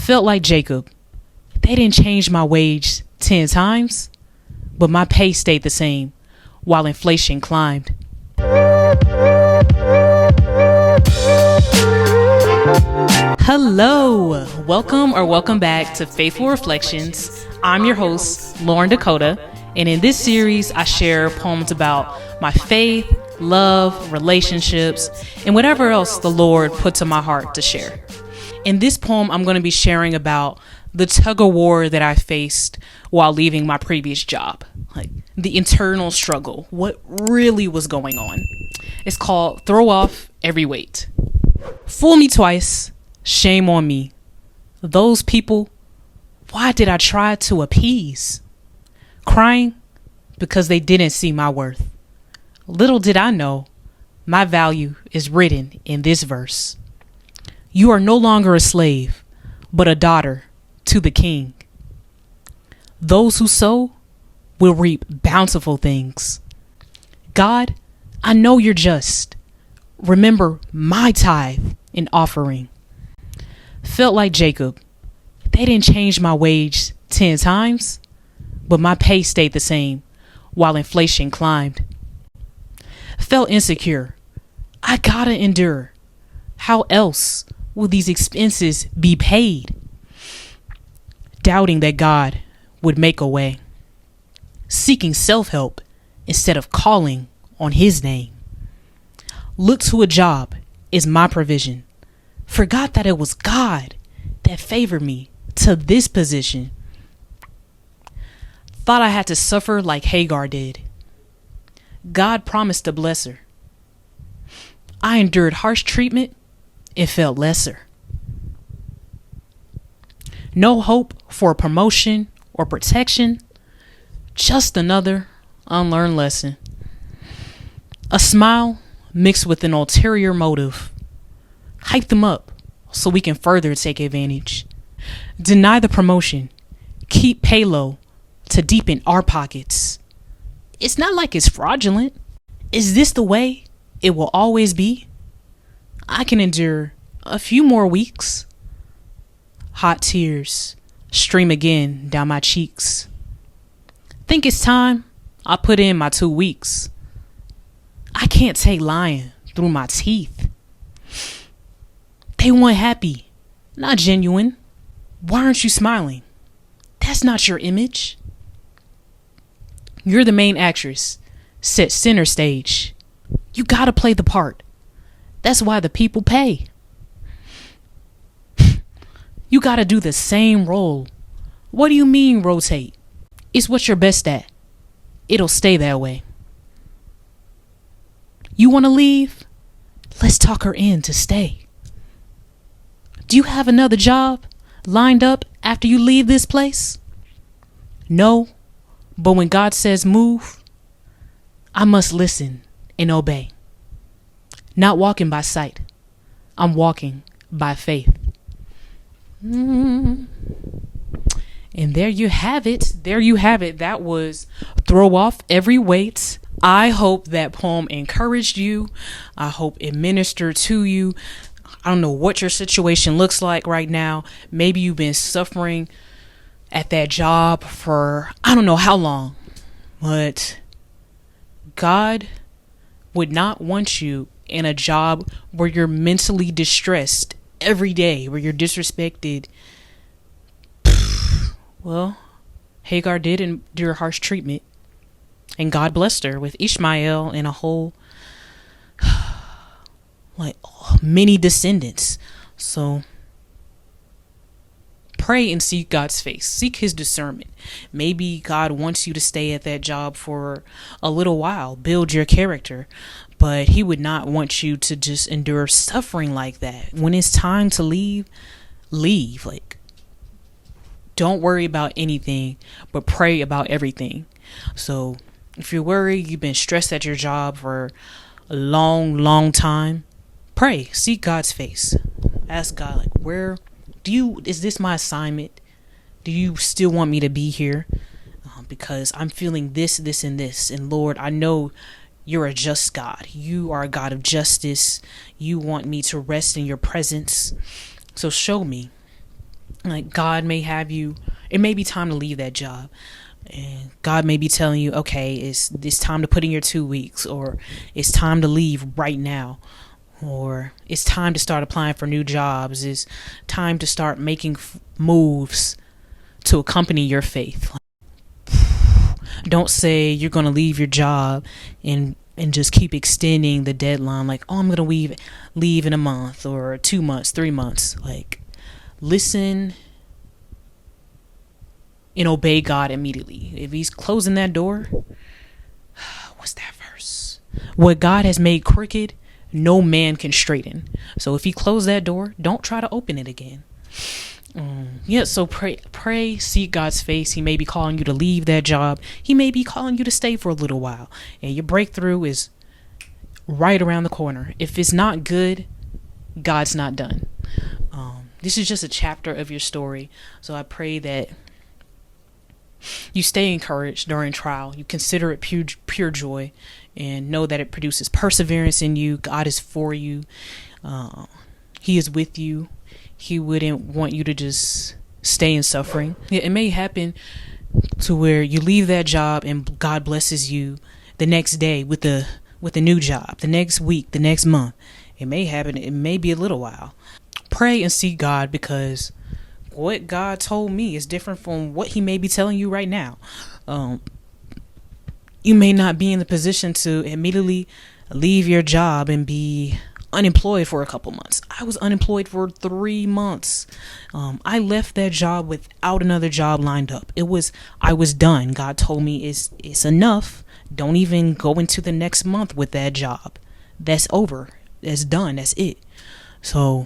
Felt like Jacob. They didn't change my wage 10 times, but my pay stayed the same while inflation climbed. Hello, welcome back to Faithful Reflections. I'm your host, Lauren Dakota, and in this series, I share poems about my faith, love, relationships, and whatever else the Lord puts on my heart to share. In this poem, I'm going to be sharing about the tug of war that I faced while leaving my previous job, like the internal struggle, what really was going on. It's called Throw Off Every Weight. Fool me twice, shame on me. Those people, why did I try to appease? Crying because they didn't see my worth. Little did I know, my value is written in this verse. You are no longer a slave, but a daughter to the King. Those who sow will reap bountiful things. God, I know you're just. Remember my tithe and offering. Felt like Jacob. They didn't change my wage 10 times, but my pay stayed the same while inflation climbed. Felt insecure. I gotta endure. How else will these expenses be paid? Doubting that God would make a way. Seeking self-help instead of calling on his name. Look to a job is my provision. Forgot that it was God that favored me to this position. Thought I had to suffer like Hagar did. God promised to bless her. I endured harsh treatment. It felt lesser. No hope for promotion or protection. Just another unlearned lesson. A smile mixed with an ulterior motive. Hype them up so we can further take advantage. Deny the promotion. Keep pay low to deepen our pockets. It's not like it's fraudulent. Is this the way it will always be? I can endure a few more weeks. Hot tears stream again down my cheeks. Think it's time I put in my 2 weeks. I can't take lying through my teeth. They want happy, not genuine. Why aren't you smiling? That's not your image. You're the main actress, set center stage. You gotta play the part. That's why the people pay. You gotta do the same role. What do you mean rotate? It's what you're best at. It'll stay that way. You wanna leave? Let's talk her in to stay. Do you have another job lined up after you leave this place? No. But when God says move, I must listen and obey. Not walking by sight. I'm walking by faith. And there you have it. That was Throw Off Every Weight. I hope that poem encouraged you. I hope it ministered to you. I don't know what your situation looks like right now. Maybe you've been suffering at that job for I don't know how long, but God would not want you in a job where you're mentally distressed every day, where you're disrespected. Well, Hagar did endure harsh treatment, and God blessed her with Ishmael and a whole many descendants. So pray and seek God's face. Seek his discernment. Maybe God wants you to stay at that job for a little while, build your character, but he would not want you to just endure suffering like that. When it's time to leave. Don't worry about anything, but pray about everything. So if you're worried, you've been stressed at your job for a long time, pray, seek God's face. Ask God, is this my assignment? Do you still want me to be here? Because I'm feeling this, and this. And Lord, I know you're a just God. You are a God of justice. You want me to rest in your presence. So show me. Like, God may have you, it may be time to leave that job. And God may be telling you, okay, it's time to put in your 2 weeks, or it's time to leave right now, or it's time to start applying for new jobs. It's time to start making moves to accompany your faith. Don't say you're going to leave your job and just keep extending the deadline. Like, oh, I'm going to leave in a month or 2 months, 3 months. Like, listen and obey God immediately. If he's closing that door, what's that verse? What God has made crooked, no man can straighten. So if he closed that door, don't try to open it again. So pray, seek God's face. He may be calling you to leave that job. He may be calling you to stay for a little while. And your breakthrough is right around the corner. If it's not good, God's not done. This is just a chapter of your story. So I pray that you stay encouraged during trial. You consider it pure joy, and know that it produces perseverance in you. God is for you. He is with you. He wouldn't want you to just stay in suffering. It may happen to where you leave that job and God blesses you the next day with a new job, the next week, the next month. It may happen. It may be a little while. Pray and seek God, because what God told me is different from what he may be telling you right now. You may not be in the position to immediately leave your job and be unemployed for a couple months. I was unemployed for 3 months. I left that job without another job lined up. I was done. God told me it's enough. Don't even go into the next month with that job. That's over. That's done. That's it. So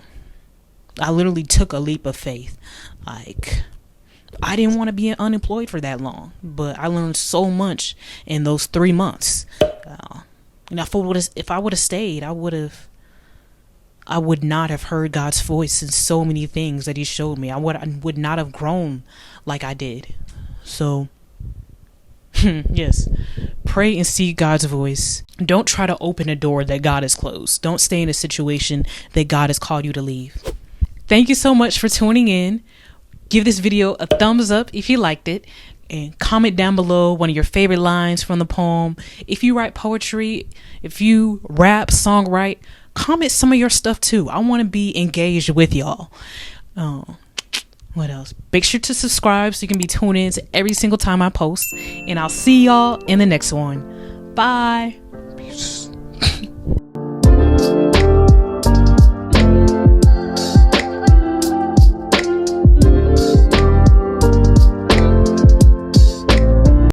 I literally took a leap of faith. Like, I didn't want to be unemployed for that long, but I learned so much in those 3 months. If I would have stayed, I would not have heard God's voice in so many things that he showed me. I would not have grown like I did. So, yes, pray and seek God's voice. Don't try to open a door that God has closed. Don't stay in a situation that God has called you to leave. Thank you so much for tuning in. Give this video a thumbs up if you liked it, and comment down below one of your favorite lines from the poem. If you write poetry, if you rap, songwrite, comment some of your stuff too. I want to be engaged with y'all. What else? Make sure to subscribe so you can be tuned in to every single time I post. And I'll see y'all in the next one. Bye.